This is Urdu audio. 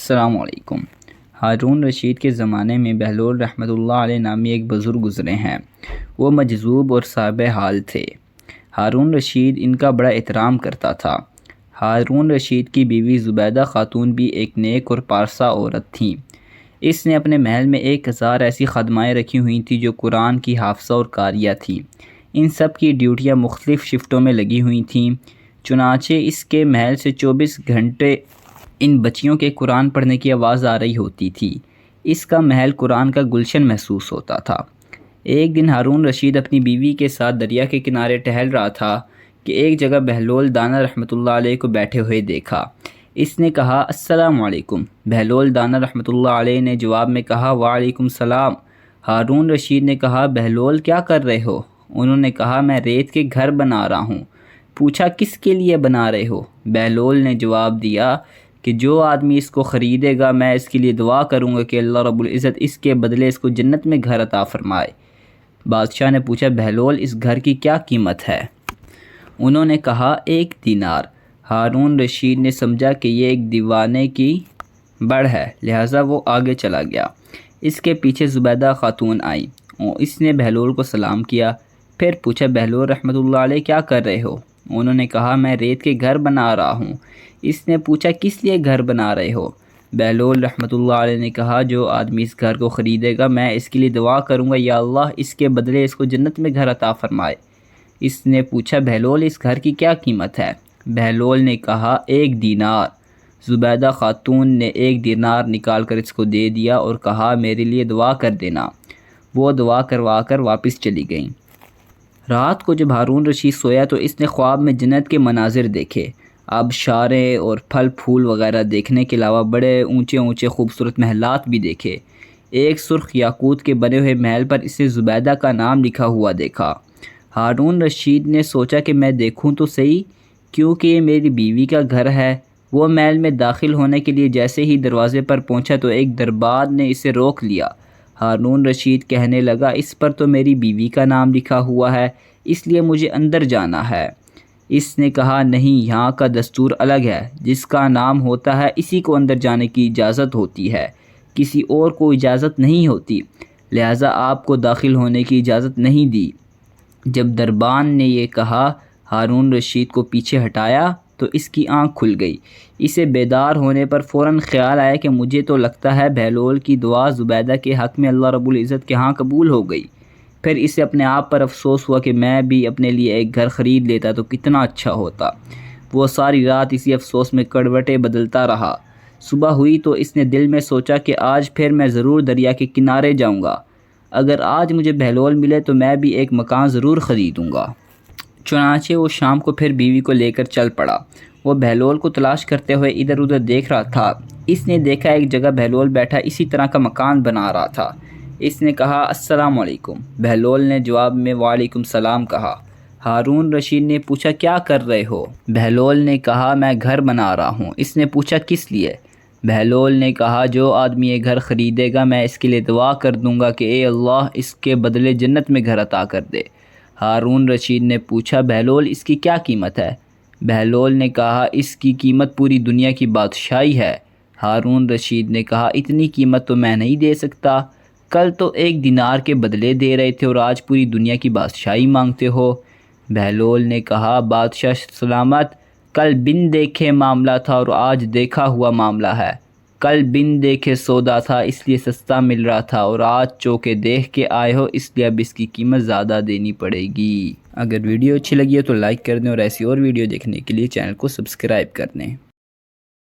السلام علیکم۔ ہارون رشید کے زمانے میں بہلول رحمۃ اللہ علیہ نامی ایک بزرگ گزرے ہیں۔ وہ مجذوب اور صاحب حال تھے۔ ہارون رشید ان کا بڑا احترام کرتا تھا۔ ہارون رشید کی بیوی زبیدہ خاتون بھی ایک نیک اور پارسا عورت تھیں۔ اس نے اپنے محل میں 1000 ایسی خادمائیں رکھی ہوئی تھیں جو قرآن کی حافظہ اور قاریہ تھیں۔ ان سب کی ڈیوٹیاں مختلف شفٹوں میں لگی ہوئی تھیں۔ چنانچہ اس کے محل سے 24 گھنٹے ان بچیوں کے قرآن پڑھنے کی آواز آ رہی ہوتی تھی۔ اس کا محل قرآن کا گلشن محسوس ہوتا تھا۔ ایک دن ہارون رشید اپنی بیوی کے ساتھ دریا کے کنارے ٹہل رہا تھا کہ ایک جگہ بہلول دانا رحمۃ اللہ علیہ کو بیٹھے ہوئے دیکھا۔ اس نے کہا السلام علیکم۔ بہلول دانا رحمۃ اللہ علیہ نے جواب میں کہا وعلیکم السلام۔ ہارون رشید نے کہا بہلول کیا کر رہے ہو؟ انہوں نے کہا میں ریت کے گھر بنا رہا ہوں۔ پوچھا کس کے لیے بنا رہے ہو؟ بہلول نے جواب دیا کہ جو آدمی اس کو خریدے گا میں اس کے لیے دعا کروں گا کہ اللہ رب العزت اس کے بدلے اس کو جنت میں گھر عطا فرمائے۔ بادشاہ نے پوچھا بہلول اس گھر کی کیا قیمت ہے؟ انہوں نے کہا 1 دینار۔ ہارون رشید نے سمجھا کہ یہ ایک دیوانے کی بڑھ ہے، لہٰذا وہ آگے چلا گیا۔ اس کے پیچھے زبیدہ خاتون آئی اور اس نے بہلول کو سلام کیا۔ پھر پوچھا بہلول رحمۃ اللہ علیہ کیا کر رہے ہو؟ انہوں نے کہا میں ریت کے گھر بنا رہا ہوں۔ اس نے پوچھا کس لیے گھر بنا رہے ہو؟ بہلول رحمۃ اللہ علیہ نے کہا جو آدمی اس گھر کو خریدے گا میں اس کے لیے دعا کروں گا یا اللہ اس کے بدلے اس کو جنت میں گھر عطا فرمائے۔ اس نے پوچھا بہلول اس گھر کی کیا قیمت ہے؟ بہلول نے کہا 1 دینار۔ زبیدہ خاتون نے 1 دینار نکال کر اس کو دے دیا اور کہا میرے لیے دعا کر دینا۔ وہ دعا کروا کر واپس چلی گئیں۔ رات کو جب ہارون رشید سویا تو اس نے خواب میں جنت کے مناظر دیکھے۔ آبشاریں اور پھل پھول وغیرہ دیکھنے کے علاوہ بڑے اونچے اونچے خوبصورت محلات بھی دیکھے۔ ایک سرخ یاقوت کے بنے ہوئے محل پر اس نے زبیدہ کا نام لکھا ہوا دیکھا۔ ہارون رشید نے سوچا کہ میں دیکھوں تو صحیح کیونکہ یہ میری بیوی کا گھر ہے۔ وہ محل میں داخل ہونے کے لیے جیسے ہی دروازے پر پہنچا تو ایک دربار نے اسے روک لیا۔ ہارون رشید کہنے لگا اس پر تو میری بیوی کا نام لکھا ہوا ہے، اس لیے مجھے اندر جانا ہے۔ اس نے کہا نہیں، یہاں کا دستور الگ ہے، جس کا نام ہوتا ہے اسی کو اندر جانے کی اجازت ہوتی ہے، کسی اور کو اجازت نہیں ہوتی، لہٰذا آپ کو داخل ہونے کی اجازت نہیں دی۔ جب دربان نے یہ کہا ہارون رشید کو پیچھے ہٹایا تو اس کی آنکھ کھل گئی۔ اسے بیدار ہونے پر فوراً خیال آیا کہ مجھے تو لگتا ہے بہلول کی دعا زبیدہ کے حق میں اللہ رب العزت کے ہاں قبول ہو گئی۔ پھر اسے اپنے آپ پر افسوس ہوا کہ میں بھی اپنے لیے ایک گھر خرید لیتا تو کتنا اچھا ہوتا۔ وہ ساری رات اسی افسوس میں کڑوٹیں بدلتا رہا۔ صبح ہوئی تو اس نے دل میں سوچا کہ آج پھر میں ضرور دریا کے کنارے جاؤں گا۔ اگر آج مجھے بہلول ملے تو میں بھی ایک مکان ضرور خریدوں گا۔ چنانچہ وہ شام کو پھر بیوی کو لے کر چل پڑا۔ وہ بہلول کو تلاش کرتے ہوئے ادھر ادھر دیکھ رہا تھا۔ اس نے دیکھا ایک جگہ بہلول بیٹھا اسی طرح کا مکان بنا رہا تھا۔ اس نے کہا السلام علیکم۔ بہلول نے جواب میں وعلیکم السلام کہا۔ ہارون رشید نے پوچھا کیا کر رہے ہو؟ بہلول نے کہا میں گھر بنا رہا ہوں۔ اس نے پوچھا کس لیے؟ بہلول نے کہا جو آدمی یہ گھر خریدے گا میں اس کے لیے دعا کر دوں گا کہ اے اللہ اس کے بدلے جنت میں گھر عطا کر دے۔ ہارون رشید نے پوچھا بہلول اس کی کیا قیمت ہے؟ بہلول نے کہا اس کی قیمت پوری دنیا کی بادشاہی ہے۔ ہارون رشید نے کہا اتنی قیمت تو میں نہیں دے سکتا، کل تو 1 دینار کے بدلے دے رہے تھے اور آج پوری دنیا کی بادشاہی مانگتے ہو۔ بہلول نے کہا بادشاہ سلامت، کل بن دیکھے معاملہ تھا اور آج دیکھا ہوا معاملہ ہے۔ کل بن دیکھے سودا تھا اس لیے سستا مل رہا تھا اور آج چوکے دیکھ کے آئے ہو اس لیے اب اس کی قیمت زیادہ دینی پڑے گی۔ اگر ویڈیو اچھی لگی ہو تو لائک کر دیں اور ایسی اور ویڈیو دیکھنے کے لیے چینل کو سبسکرائب کر دیں۔